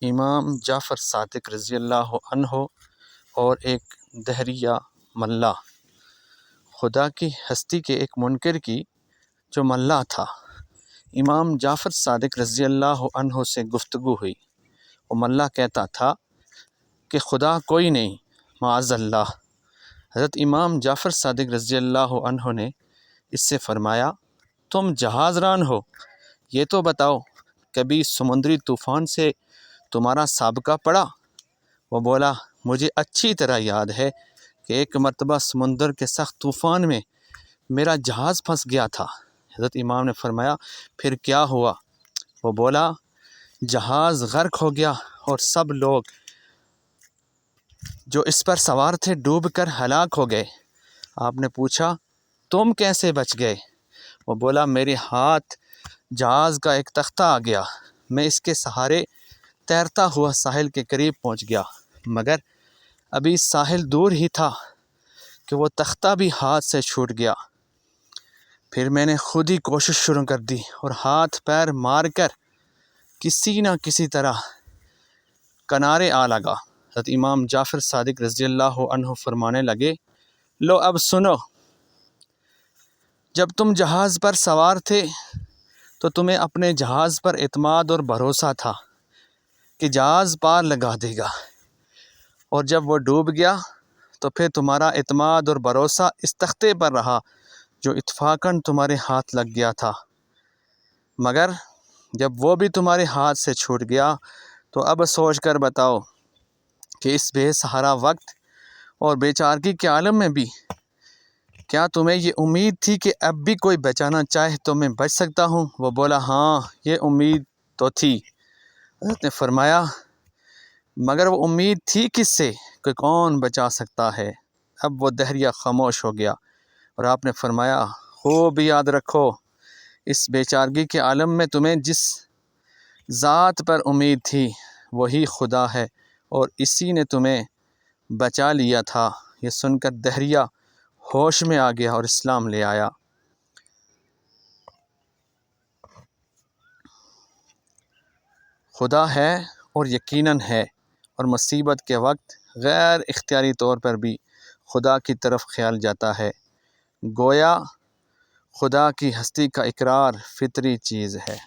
امام جعفر صادق رضی اللہ عنہ اور ایک دہریہ ملا، خدا کی ہستی کے ایک منکر کی جو ملا تھا، امام جعفر صادق رضی اللہ عنہ سے گفتگو ہوئی۔ وہ ملا کہتا تھا کہ خدا کوئی نہیں، معاذ اللہ۔ حضرت امام جعفر صادق رضی اللہ عنہ نے اس سے فرمایا، تم جہاز ران ہو، یہ تو بتاؤ کبھی سمندری طوفان سے تمہارا سابقہ پڑا؟ وہ بولا، مجھے اچھی طرح یاد ہے کہ ایک مرتبہ سمندر کے سخت طوفان میں میرا جہاز پھنس گیا تھا۔ حضرت امام نے فرمایا، پھر کیا ہوا؟ وہ بولا، جہاز غرق ہو گیا اور سب لوگ جو اس پر سوار تھے ڈوب کر ہلاک ہو گئے۔ آپ نے پوچھا، تم کیسے بچ گئے؟ وہ بولا، میرے ہاتھ جہاز کا ایک تختہ آ گیا، میں اس کے سہارے تیرتا ہوا ساحل کے قریب پہنچ گیا، مگر ابھی ساحل دور ہی تھا کہ وہ تختہ بھی ہاتھ سے چھوٹ گیا۔ پھر میں نے خود ہی کوشش شروع کر دی اور ہاتھ پیر مار کر کسی نہ کسی طرح کنارے آ لگا۔ حضرت امام جعفر صادق رضی اللہ عنہ فرمانے لگے، لو اب سنو، جب تم جہاز پر سوار تھے تو تمہیں اپنے جہاز پر اعتماد اور بھروسہ تھا کہ جہاز پار لگا دے گا، اور جب وہ ڈوب گیا تو پھر تمہارا اعتماد اور بھروسہ اس تختے پر رہا جو اتفاقاً تمہارے ہاتھ لگ گیا تھا، مگر جب وہ بھی تمہارے ہاتھ سے چھوٹ گیا تو اب سوچ کر بتاؤ کہ اس بے سہارا وقت اور بے چارگی کے عالم میں بھی کیا تمہیں یہ امید تھی کہ اب بھی کوئی بچانا چاہے تو میں بچ سکتا ہوں؟ وہ بولا، ہاں، یہ امید تو تھی۔ حضرت نے فرمایا، مگر وہ امید تھی کس سے کہ کون بچا سکتا ہے؟ اب وہ دہریہ خاموش ہو گیا اور آپ نے فرمایا، خوب یاد رکھو، اس بے چارگی کے عالم میں تمہیں جس ذات پر امید تھی وہی خدا ہے، اور اسی نے تمہیں بچا لیا تھا۔ یہ سن کر دہریہ ہوش میں آ گیا اور اسلام لے آیا۔ خدا ہے اور یقیناً ہے، اور مصیبت کے وقت غیر اختیاری طور پر بھی خدا کی طرف خیال جاتا ہے۔ گویا خدا کی ہستی کا اقرار فطری چیز ہے۔